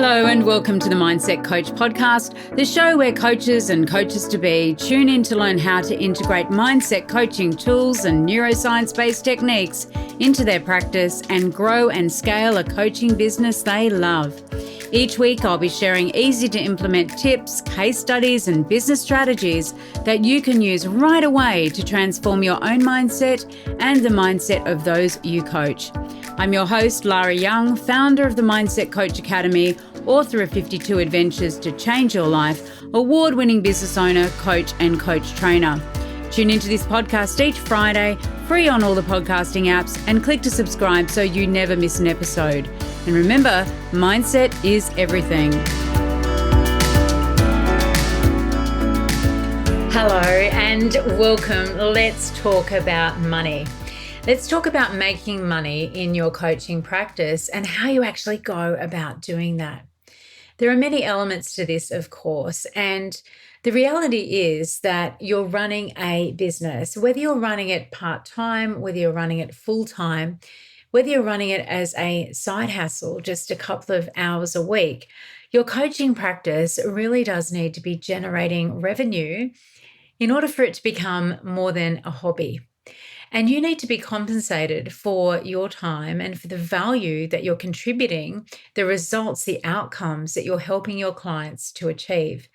Hello and welcome to the Mindset Coach podcast, the show where coaches and coaches-to-be tune in to learn how to integrate mindset coaching tools and neuroscience-based techniques into their practice and grow and scale a coaching business they love. Each week, I'll be sharing easy-to-implement tips, case studies, and business strategies that you can use right away to transform your own mindset and the mindset of those you coach. I'm your host, Lara Young, founder of the Mindset Coach Academy, author of 52 Adventures to Change Your Life, award-winning business owner, coach, and coach trainer. Tune into this podcast each Friday, free on all the podcasting apps, and click to subscribe so you never miss an episode. And remember, mindset is everything. Hello and welcome. Let's talk about money. Let's talk about making money in your coaching practice and how you actually go about doing that. There are many elements to this, of course, and the reality is that you're running a business, whether you're running it part-time, whether you're running it full-time, whether you're running it as a side hustle, just a couple of hours a week, your coaching practice really does need to be generating revenue in order for it to become more than a hobby. And you need to be compensated for your time and for the value that you're contributing, the results, the outcomes that you're helping your clients to achieve.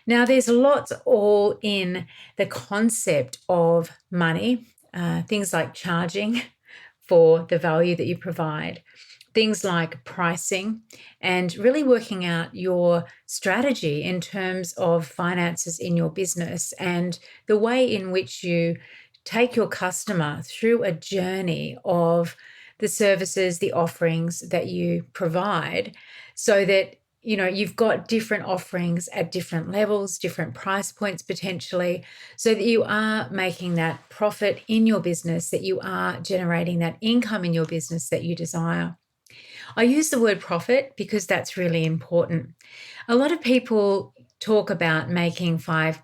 Now, there's lots all in the concept of money, things like charging for the value that you provide, things like pricing, and really working out your strategy in terms of finances in your business and the way in which you take your customer through a journey of the services, the offerings that you provide so that, you've got different offerings at different levels, different price points potentially, so that you are making that profit in your business, that you are generating that income in your business that you desire. I use the word profit because that's really important. A lot of people talk about making $5K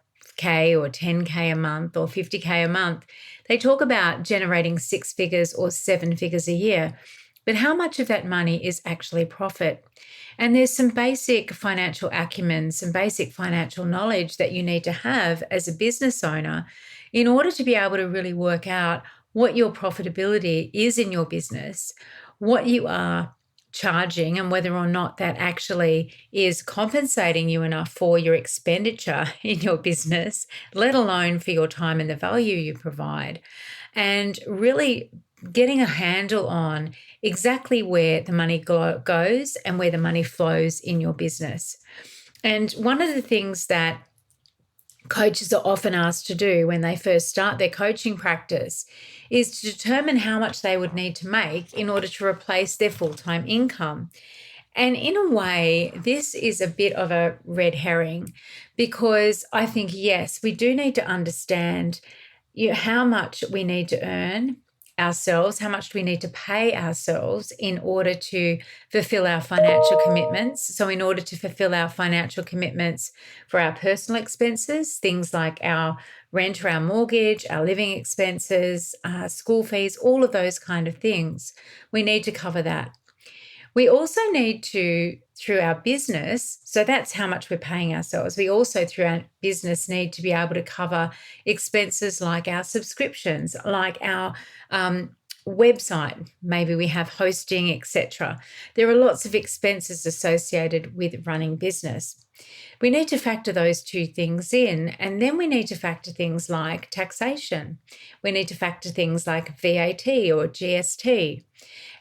or $10K a month or $50K a month. They talk about generating 6 figures or 7 figures a year, but how much of that money is actually profit? And there's some basic financial acumen, some basic financial knowledge that you need to have as a business owner in order to be able to really work out what your profitability is in your business, what you are charging and whether or not that actually is compensating you enough for your expenditure in your business, let alone for your time and the value you provide, and really getting a handle on exactly where the money goes and where the money flows in your business. And one of the things that coaches are often asked to do when they first start their coaching practice is to determine how much they would need to make in order to replace their full-time income. And in a way, this is a bit of a red herring because I think, yes, we do need to understand how much we need to earn ourselves, how much do we need to pay ourselves in order to fulfill our financial commitments. So in order to fulfill our financial commitments for our personal expenses, things like our rent or our mortgage, our living expenses, school fees, all of those kind of things, we need to cover that. We also need to, through our business, so that's how much we're paying ourselves. We also, through our business, need to be able to cover expenses like our subscriptions, like our website. Maybe we have hosting, etc. There are lots of expenses associated with running business. We need to factor those two things in, and then we need to factor things like taxation. We need to factor things like VAT or GST.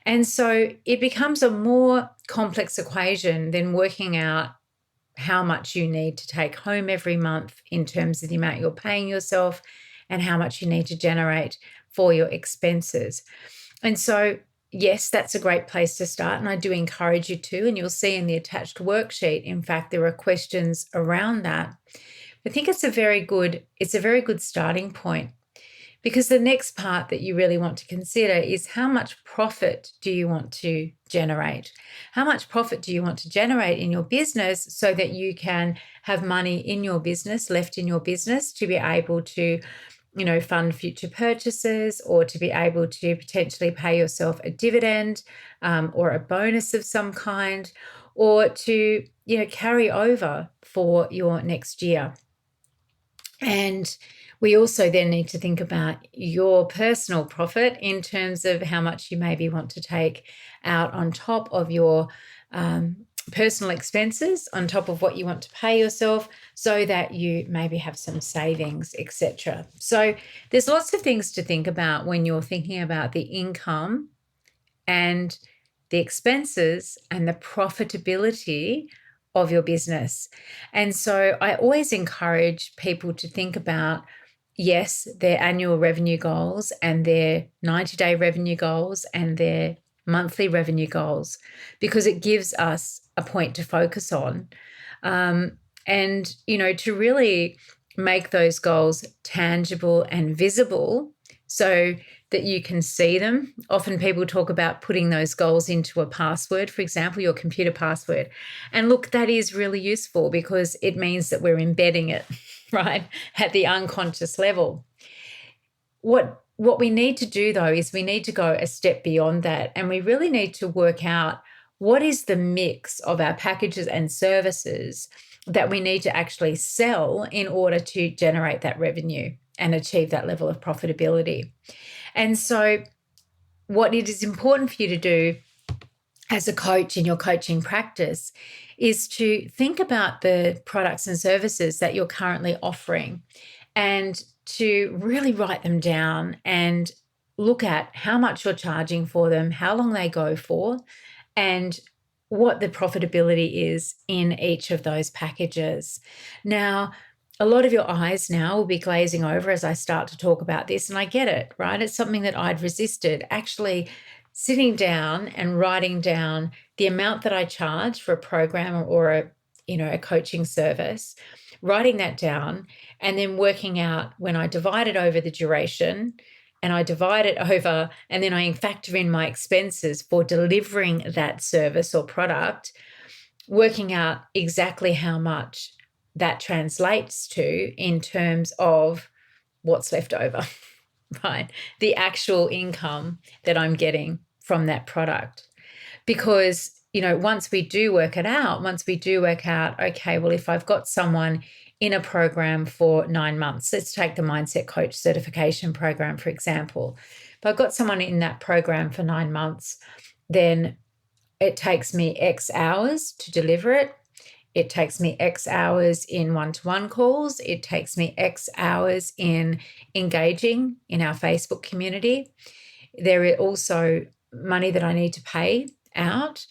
And so it becomes a more complex equation than working out how much you need to take home every month in terms of the amount you're paying yourself and how much you need to generate for your expenses. And so, yes, that's a great place to start. And I do encourage you to, and you'll see in the attached worksheet, in fact, there are questions around that. I think it's a very good starting point. Because the next part that you really want to consider is how much profit do you want to generate? How much profit do you want to generate in your business so that you can have money in your business, left in your business to be able to, fund future purchases or to be able to potentially pay yourself a dividend or a bonus of some kind, or to, carry over for your next year. And we also then need to think about your personal profit in terms of how much you maybe want to take out on top of your personal expenses, on top of what you want to pay yourself, so that you maybe have some savings, etc. So there's lots of things to think about when you're thinking about the income and the expenses and the profitability of your business. And so I always encourage people to think about, yes, their annual revenue goals and their 90-day revenue goals and their monthly revenue goals, because it gives us a point to focus on. And, to really make those goals tangible and visible so that you can see them. Often people talk about putting those goals into a password, for example, your computer password. And look, that is really useful because it means that we're embedding it, right, at the unconscious level. What we need to do, though, is we need to go a step beyond that, and we really need to work out what is the mix of our packages and services that we need to actually sell in order to generate that revenue and achieve that level of profitability. And so what it is important for you to do as a coach in your coaching practice is to think about the products and services that you're currently offering and to really write them down and look at how much you're charging for them, how long they go for, and what the profitability is in each of those packages. Now, a lot of your eyes now will be glazing over as I start to talk about this, and I get it, right? It's something that I'd resisted, actually sitting down and writing down the amount that I charge for a program or a coaching service, writing that down, and then working out when I divide it over the duration and I divide it over, and then I factor in my expenses for delivering that service or product, working out exactly how much that translates to in terms of what's left over, right? The actual income that I'm getting from that product. Because, once we do work out, okay, well, if I've got someone in a program for 9 months, let's take the Mindset Coach certification program, for example. If I've got someone in that program for 9 months, then it takes me X hours to deliver it. It takes me X hours in one-to-one calls. It takes me X hours in engaging in our Facebook community. There are also money that I need to pay out,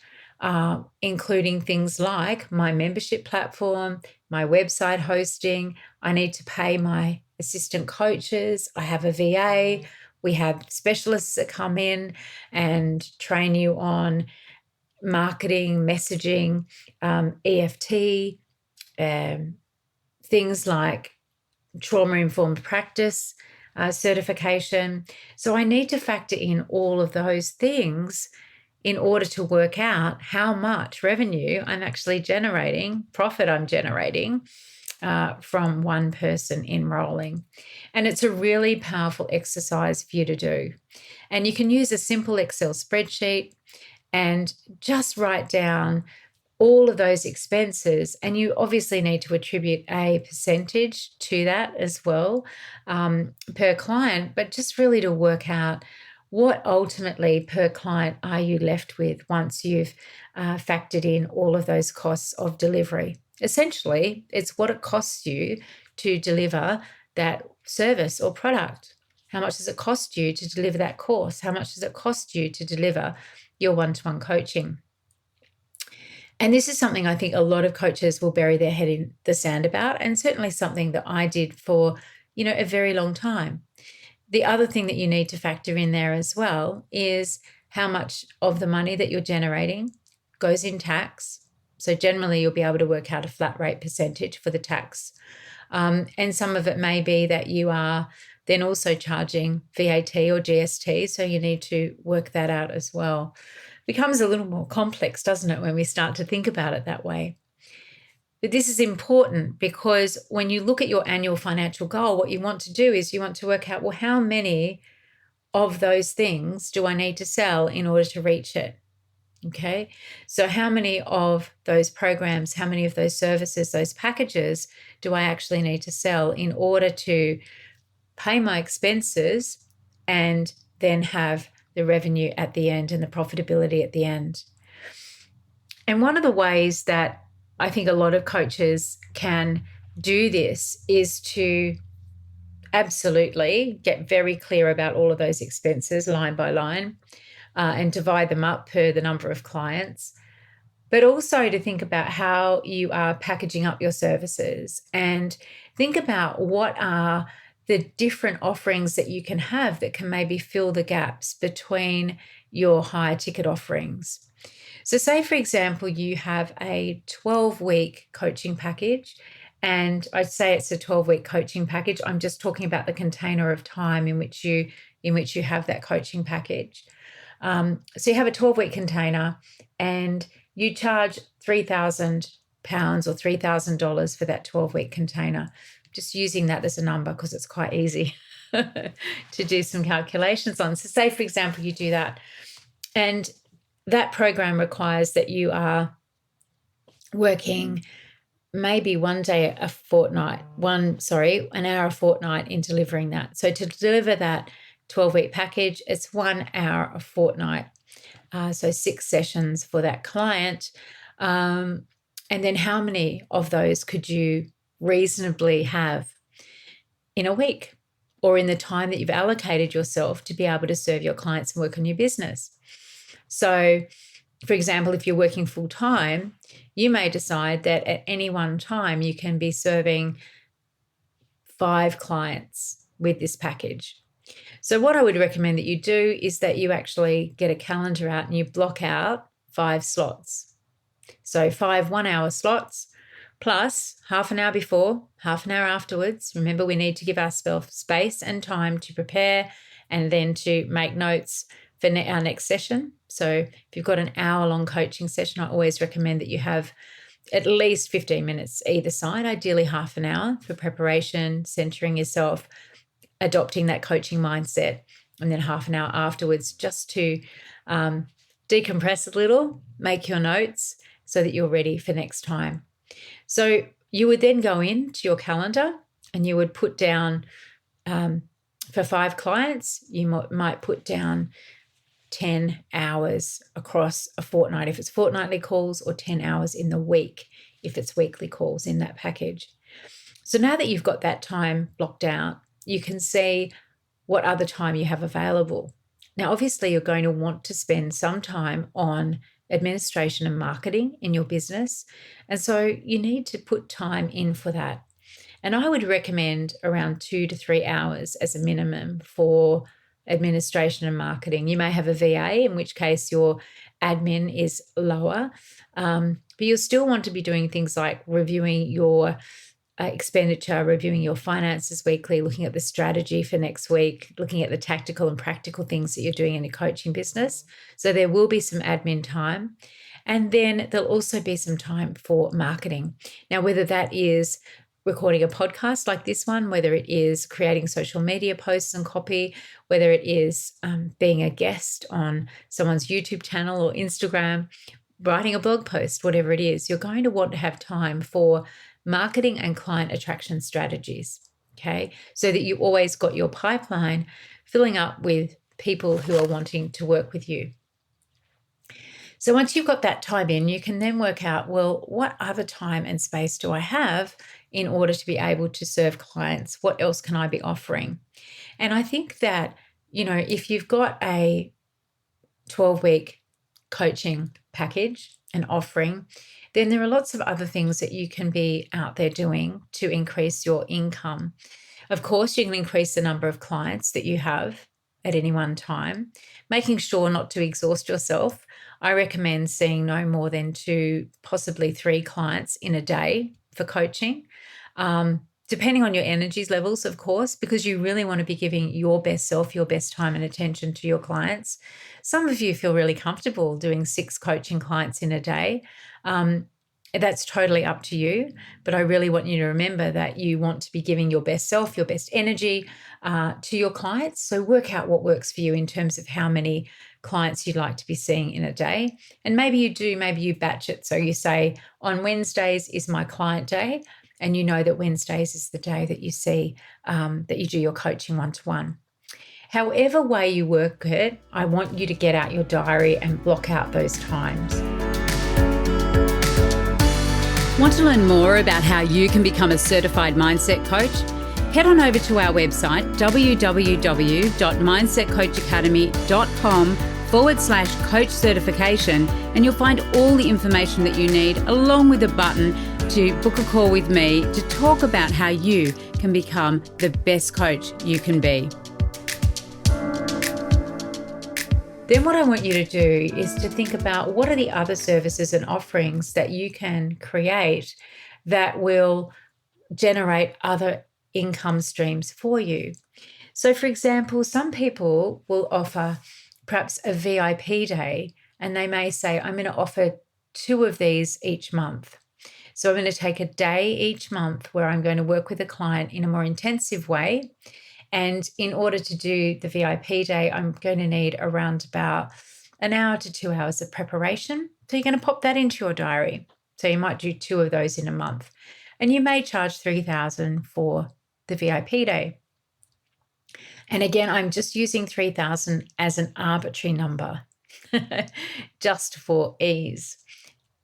including things like my membership platform, my website hosting. I need to pay my assistant coaches. I have a VA. We have specialists that come in and train you on marketing, messaging, EFT, things like trauma-informed practice certification. So I need to factor in all of those things in order to work out how much revenue I'm actually generating, profit I'm generating from one person enrolling. And it's a really powerful exercise for you to do. And you can use a simple Excel spreadsheet and just write down all of those expenses. And you obviously need to attribute a percentage to that as well per client, but just really to work out what ultimately per client are you left with once you've factored in all of those costs of delivery. Essentially, it's what it costs you to deliver that service or product. How much does it cost you to deliver that course? How much does it cost you to deliver your one-to-one coaching? And this is something I think a lot of coaches will bury their head in the sand about, and certainly something that I did for, a very long time. The other thing that you need to factor in there as well is how much of the money that you're generating goes in tax. So generally you'll be able to work out a flat rate percentage for the tax. And some of it may be that you are then also charging VAT or GST, so you need to work that out as well. Becomes a little more complex, doesn't it, when we start to think about it that way? But this is important because when you look at your annual financial goal, what you want to do is you want to work out, well, how many of those things do I need to sell in order to reach it? Okay. So how many of those programs, how many of those services, those packages do I actually need to sell in order to pay my expenses and then have the revenue at the end and the profitability at the end? And one of the ways that I think a lot of coaches can do this is to absolutely get very clear about all of those expenses line by line, and divide them up per the number of clients, but also to think about how you are packaging up your services and think about what are the different offerings that you can have that can maybe fill the gaps between your higher ticket offerings. So, say, for example, you have a 12-week coaching package, and I'd say it's a 12-week coaching package. I'm just talking about the container of time in which you have that coaching package. So you have a 12-week container, and you charge £3,000 or $3,000 for that 12-week container. Just using that as a number because it's quite easy to do some calculations on. So, say, for example, you do that, and that program requires that you are working maybe an hour a fortnight in delivering that. So to deliver that 12-week package, it's 1 hour a fortnight. So 6 sessions for that client. And then how many of those could you reasonably have in a week or in the time that you've allocated yourself to be able to serve your clients and work on your business? So, for example, if you're working full time, you may decide that at any one time you can be serving 5 clients with this package. So what I would recommend that you do is that you actually get a calendar out and you block out 5 slots. So 5 1-hour slots plus half an hour before, half an hour afterwards. Remember, we need to give ourselves space and time to prepare and then to make notes for our next session. So if you've got an hour-long coaching session, I always recommend that you have at least 15 minutes either side, ideally half an hour for preparation, centering yourself, adopting that coaching mindset, and then half an hour afterwards just to decompress a little, make your notes so that you're ready for next time. So you would then go into your calendar and you would put down, for 5 clients, you might put down 10 hours across a fortnight if it's fortnightly calls, or 10 hours in the week if it's weekly calls in that package. So now that you've got that time blocked out, you can see what other time you have available. Now, obviously, you're going to want to spend some time on administration and marketing in your business. And so you need to put time in for that. And I would recommend around 2 to 3 hours as a minimum for administration and marketing. You may have a VA, in which case your admin is lower, but you'll still want to be doing things like reviewing your expenditure, reviewing your finances weekly, looking at the strategy for next week, looking at the tactical and practical things that you're doing in your coaching business. So there will be some admin time. And then there'll also be some time for marketing. Now, whether that is recording a podcast like this one, whether it is creating social media posts and copy, whether it is being a guest on someone's YouTube channel or Instagram, writing a blog post, whatever it is, you're going to want to have time for marketing and client attraction strategies, okay? So that you always got your pipeline filling up with people who are wanting to work with you. So once you've got that time in, you can then work out, well, what other time and space do I have in order to be able to serve clients? What else can I be offering? And I think that, if you've got a 12-week coaching package and offering, then there are lots of other things that you can be out there doing to increase your income. Of course, you can increase the number of clients that you have at any one time, making sure not to exhaust yourself. I recommend seeing no more than 2, possibly 3 clients in a day for coaching, depending on your energies levels, of course, because you really want to be giving your best self, your best time and attention to your clients. Some of you feel really comfortable doing 6 coaching clients in a day. That's totally up to you, but I really want you to remember that you want to be giving your best self, your best energy to your clients. So work out what works for you in terms of how many clients you'd like to be seeing in a day. And maybe you batch it. So you say, on Wednesdays is my client day, and you know that Wednesdays is the day that you see, that you do your coaching one-to-one. However way you work it, I want you to get out your diary and block out those times. Want to learn more about how you can become a certified mindset coach? Head on over to our website, www.mindsetcoachacademy.com/coach certification, and you'll find all the information that you need, along with a button to book a call with me to talk about how you can become the best coach you can be. Then what I want you to do is to think about what are the other services and offerings that you can create that will generate other income streams for you. So, for example, some people will offer perhaps a VIP day, and they may say, I'm going to offer 2 of these each month. So I'm going to take a day each month where I'm going to work with a client in a more intensive way. And in order to do the VIP day, I'm going to need around about an hour to 2 hours of preparation. So you're going to pop that into your diary. So you might do 2 of those in a month. And you may charge $3,000 for the VIP day. And again, I'm just using 3,000 as an arbitrary number, just for ease.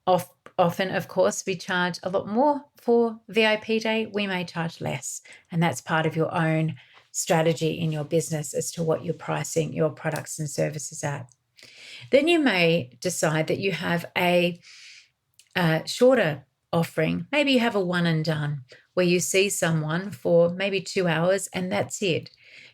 Often, of course, we charge a lot more for VIP day. We may charge less. And that's part of your own strategy in your business as to what you're pricing your products and services at. Then you may decide that you have a shorter offering. Maybe you have a one and done where you see someone for maybe 2 hours and that's it.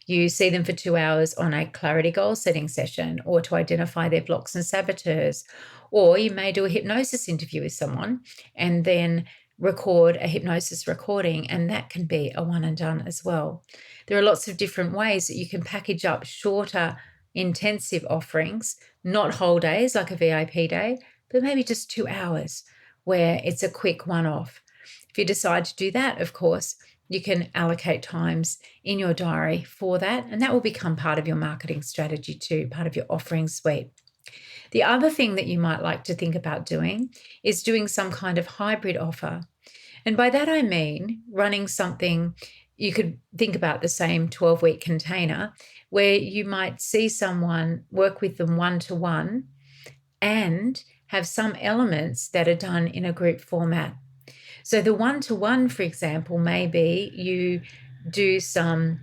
You see them for 2 hours on a clarity goal setting session, or to identify their blocks and saboteurs. Or you may do a hypnosis interview with someone and then record a hypnosis recording, and that can be a one and done as well. There are lots of different ways that you can package up shorter, intensive offerings, not whole days like a VIP day, but maybe just 2 hours where it's a quick one-off. If you decide to do that, of course, you can allocate times in your diary for that, and that will become part of your marketing strategy too, part of your offering suite. The other thing that you might like to think about doing is doing some kind of hybrid offer. And by that I mean running something, you could think about the same 12-week container where you might see someone, work with them one-to-one, and have some elements that are done in a group format. So the one-to-one, for example, may be you do some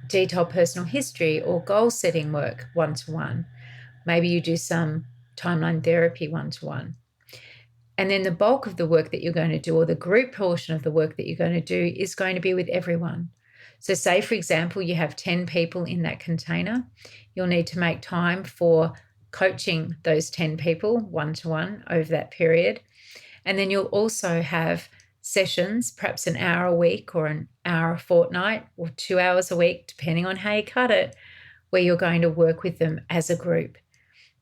detailed personal history or goal setting work one-to-one. Maybe you do some timeline therapy one-to-one. And then the bulk of the work that you're going to do, or the group portion of the work that you're going to do, is going to be with everyone. So say, for example, you have 10 people in that container. You'll need to make time for coaching those 10 people one-to-one over that period. And then you'll also have sessions, perhaps an hour a week or an hour a fortnight or 2 hours a week, depending on how you cut it, where you're going to work with them as a group.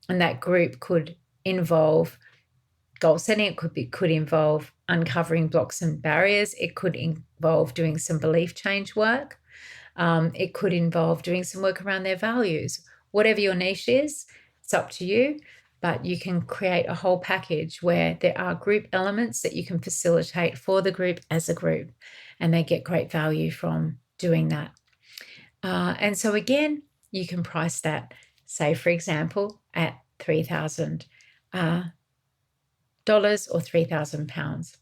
And that group could involve goal setting. It could involve uncovering blocks and barriers. It could involve doing some belief change work. It could involve doing some work around their values. Whatever your niche is, it's up to you. But you can create a whole package where there are group elements that you can facilitate for the group as a group, and they get great value from doing that. And so again, you can price that, say, for example, at $3,000 or £3,000.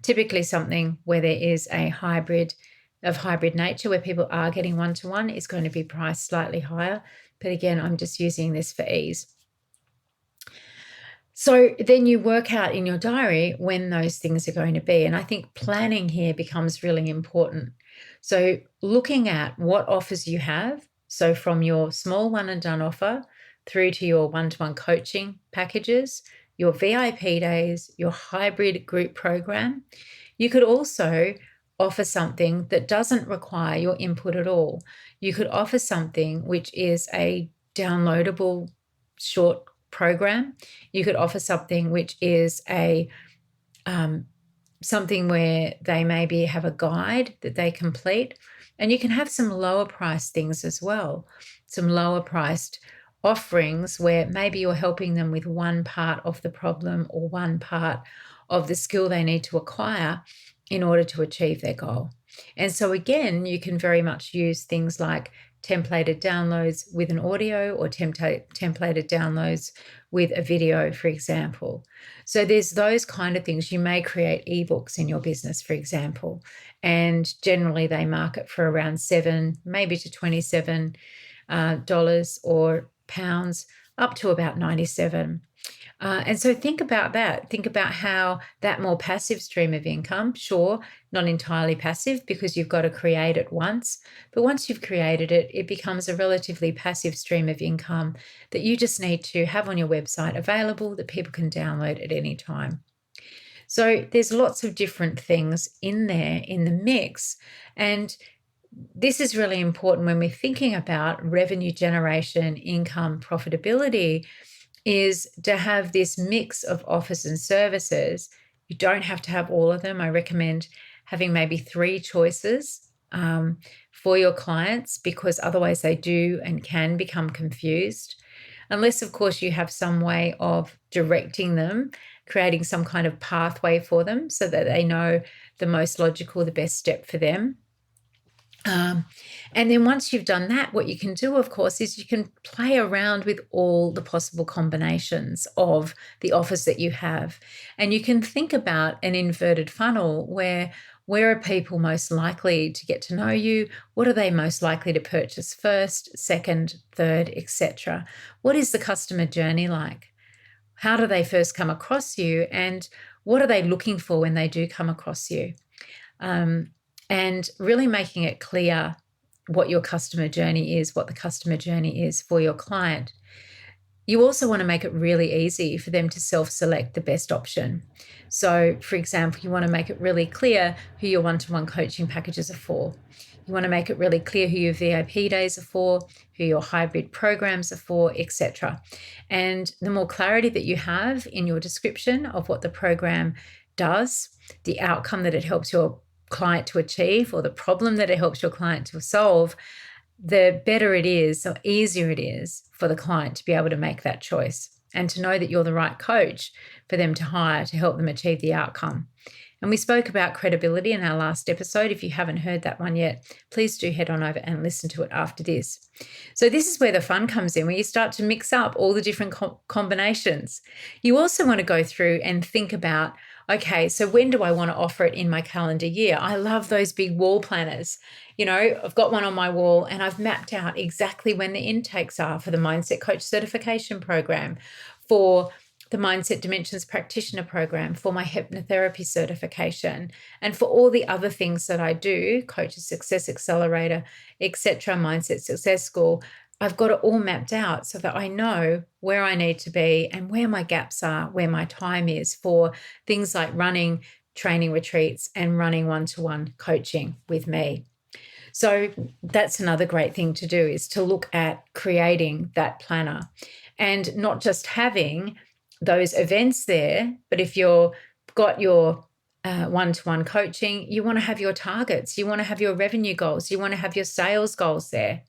Typically something where there is a hybrid nature where people are getting one-to-one is going to be priced slightly higher. But again, I'm just using this for ease. So then you work out in your diary when those things are going to be. And I think planning here becomes really important. So looking at what offers you have, so from your small one and done offer through to your one-to-one coaching packages, your VIP days, your hybrid group program. You could also offer something that doesn't require your input at all. You could offer something which is a downloadable short program. You could offer something which is a something where they maybe have a guide that they complete, and you can have some lower priced things as well, some lower priced offerings where maybe you're helping them with one part of the problem or one part of the skill they need to acquire in order to achieve their goal. And so again, you can very much use things like templated downloads with an audio or templated downloads with a video, for example. So there's those kind of things. You may create ebooks in your business, for example, and generally they market for around $7, maybe to $27 dollars or pounds, up to about 97. And so think about that. Think about how that more passive stream of income, sure, not entirely passive because you've got to create it once, but once you've created it, it becomes a relatively passive stream of income that you just need to have on your website available that people can download at any time. So there's lots of different things in there in the mix. And this is really important when we're thinking about revenue generation, income, profitability, is to have this mix of offers and services. You don't have to have all of them. I recommend having maybe 3 choices for your clients, because otherwise they do and can become confused. Unless, of course, you have some way of directing them, creating some kind of pathway for them so that they know the most logical, the best step for them. And then once you've done that, what you can do, of course, is you can play around with all the possible combinations of the offers that you have. And you can think about an inverted funnel where are people most likely to get to know you? What are they most likely to purchase first, second, third, etc.? What is the customer journey like? How do they first come across you? And what are they looking for when they do come across you? And really making it clear what your customer journey is, what the customer journey is for your client. You also want to make it really easy for them to self-select the best option. So, for example, you want to make it really clear who your one-to-one coaching packages are for. You want to make it really clear who your VIP days are for, who your hybrid programs are for, etc. And the more clarity that you have in your description of what the program does, the outcome that it helps your client to achieve, or the problem that it helps your client to solve, the better it is, or easier it is for the client to be able to make that choice and to know that you're the right coach for them to hire to help them achieve the outcome. And we spoke about credibility in our last episode. If you haven't heard that one yet, please do head on over and listen to it after this. So this is where the fun comes in, where you start to mix up all the different combinations. You also want to go through and think about, okay, so when do I want to offer it in my calendar year? I love those big wall planners. You know, I've got one on my wall and I've mapped out exactly when the intakes are for the Mindset Coach Certification Program, for the Mindset Dimensions Practitioner Program, for my hypnotherapy certification, and for all the other things that I do, Coaches Success Accelerator, etc., Mindset Success School. I've got it all mapped out so that I know where I need to be and where my gaps are, where my time is for things like running training retreats and running one-to-one coaching with me. So that's another great thing to do, is to look at creating that planner and not just having those events there, but if you've got your one-to-one coaching, you want to have your targets, you want to have your revenue goals, you want to have your sales goals there.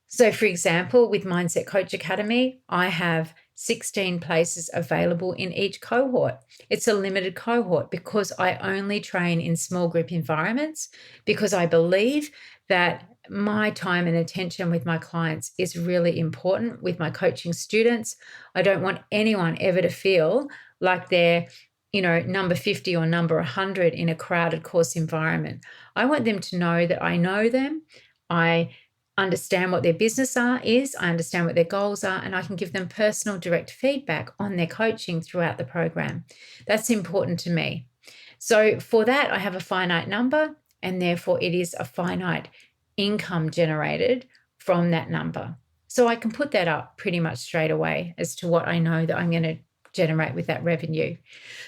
So, for example, with Mindset Coach Academy, I have 16 places available in each cohort. It's a limited cohort because I only train in small group environments, because I believe that my time and attention with my clients is really important with my coaching students. I don't want anyone ever to feel like they're, number 50 or number 100 in a crowded course environment. I want them to know that I know them. I understand what their business is, I understand what their goals are, and I can give them personal direct feedback on their coaching throughout the program. That's important to me. So for that, I have a finite number, and therefore it is a finite income generated from that number. So I can put that up pretty much straight away as to what I know that I'm going to generate with that revenue.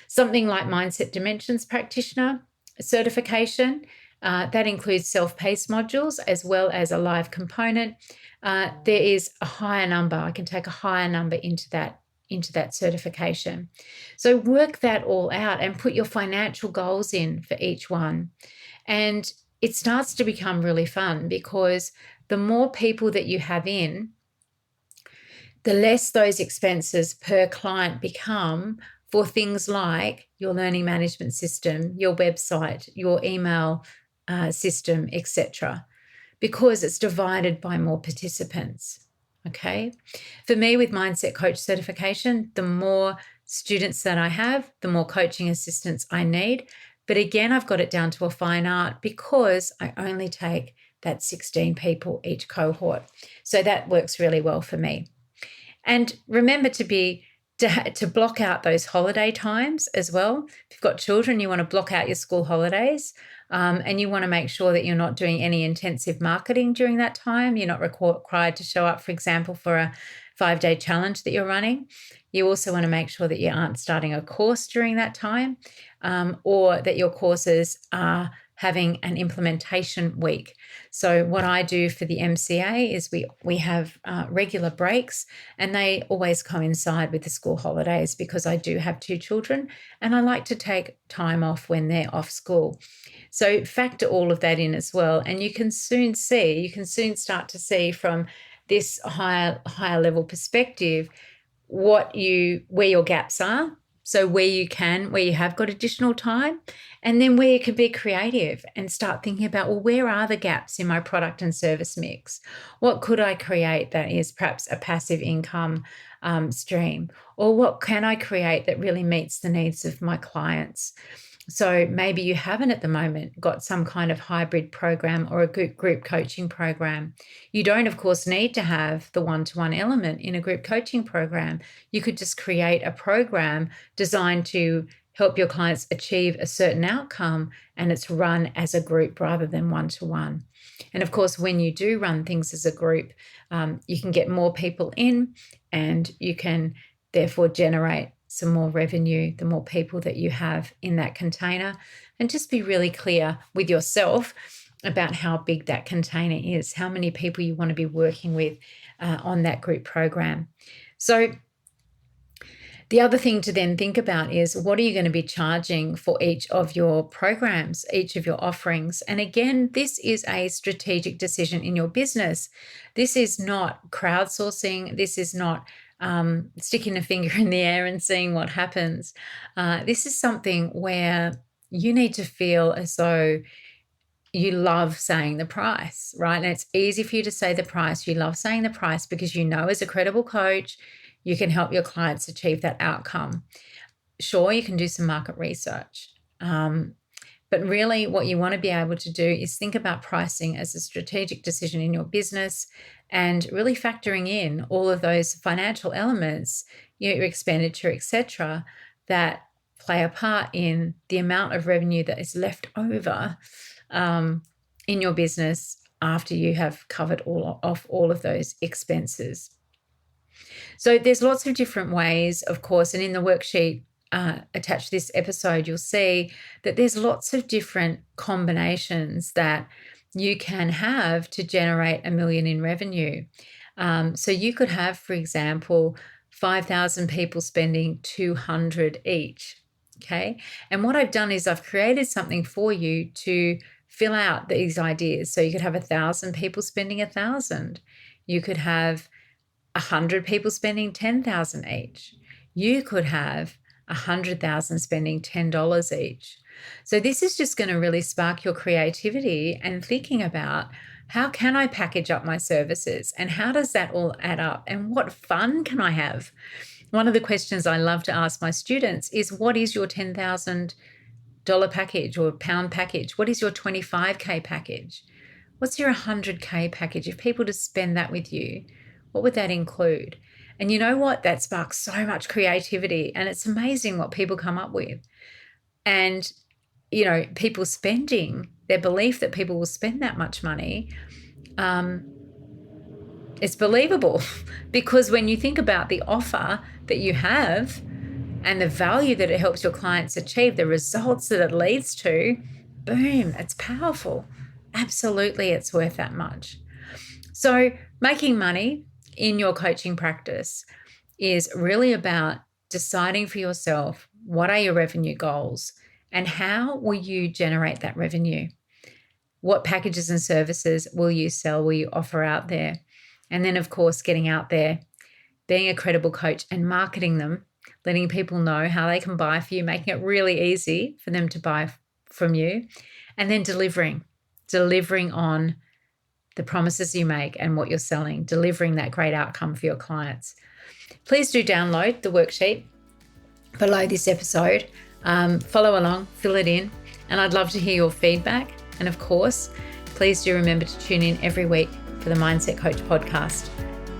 Something like Mindset Dimensions Practitioner certification, that includes self-paced modules as well as a live component. There is a higher number. I can take a higher number into that certification. So work that all out and put your financial goals in for each one. And it starts to become really fun, because the more people that you have in, the less those expenses per client become for things like your learning management system, your website, your email system, etc., because it's divided by more participants. Okay. For me, with Mindset Coach certification, the more students that I have, the more coaching assistants I need. But again, I've got it down to a fine art because I only take that 16 people each cohort. So that works really well for me. And remember to block out those holiday times as well. If you've got children, you want to block out your school holidays, and you want to make sure that you're not doing any intensive marketing during that time. You're not required to show up, for example, for a 5-day challenge that you're running. You also want to make sure that you aren't starting a course during that time, or that your courses are having an implementation week. So what I do for the MCA is we have regular breaks, and they always coincide with the school holidays because I do have 2 children and I like to take time off when they're off school. So factor all of that in as well, and you can soon start to see from this higher level perspective where your gaps are. So where you have got additional time, and then where you can be creative and start thinking about, well, where are the gaps in my product and service mix? What could I create that is perhaps a passive income stream? Or what can I create that really meets the needs of my clients? So maybe you haven't at the moment got some kind of hybrid program or a group coaching program. You don't, of course, need to have the one-to-one element in a group coaching program. You could just create a program designed to help your clients achieve a certain outcome, and it's run as a group rather than one-to-one. And of course, when you do run things as a group, you can get more people in, and you can therefore generate some more revenue, the more people that you have in that container. And just be really clear with yourself about how big that container is, how many people you want to be working with on that group program. So the other thing to then think about is, what are you going to be charging for each of your programs, each of your offerings? And again, this is a strategic decision in your business. This is not crowdsourcing. This is not sticking a finger in the air and seeing what happens. This is something where you need to feel as though you love saying the price, right? And it's easy for you to say the price. You love saying the price because you know as a credible coach, you can help your clients achieve that outcome. Sure, you can do some market research. But really what you want to be able to do is think about pricing as a strategic decision in your business, and really factoring in all of those financial elements, your expenditure, etc., that play a part in the amount of revenue that is left over in your business after you have covered all of those expenses. So there's lots of different ways, of course, and in the worksheet attached to this episode, you'll see that there's lots of different combinations that you can have to generate $1 million in revenue. So you could have, for example, 5,000 people spending 200 each. Okay. And what I've done is I've created something for you to fill out these ideas. So you could have 1,000 people spending 1,000. You could have 100 people spending 10,000 each. You could have 100,000 spending $10 each. So this is just going to really spark your creativity and thinking about, how can I package up my services and how does that all add up and what fun can I have? One of the questions I love to ask my students is, what is your $10,000 package or pound package? What is your 25K package? What's your 100K package? If people just spend that with you, what would that include? And you know what? That sparks so much creativity, and it's amazing what people come up with. And, you know, people spending, their belief that people will spend that much money, it's believable because when you think about the offer that you have and the value that it helps your clients achieve, the results that it leads to, boom, it's powerful. Absolutely, it's worth that much. So making money in your coaching practice is really about deciding for yourself, what are your revenue goals and how will you generate that revenue? What packages and services will you sell, will you offer out there? And then, of course, getting out there, being a credible coach and marketing them, letting people know how they can buy for you, making it really easy for them to buy from you, and then delivering on the promises you make and what you're selling, delivering that great outcome for your clients. Please do download the worksheet below this episode. Follow along, fill it in, and I'd love to hear your feedback. And of course, please do remember to tune in every week for the Mindset Coach podcast.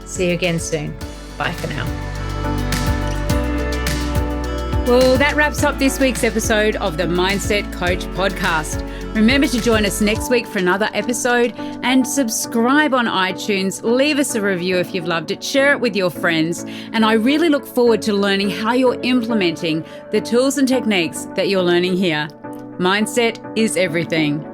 See you again soon. Bye for now. Well, that wraps up this week's episode of the Mindset Coach podcast. Remember to join us next week for another episode and subscribe on iTunes. Leave us a review if you've loved it. Share it with your friends. And I really look forward to learning how you're implementing the tools and techniques that you're learning here. Mindset is everything.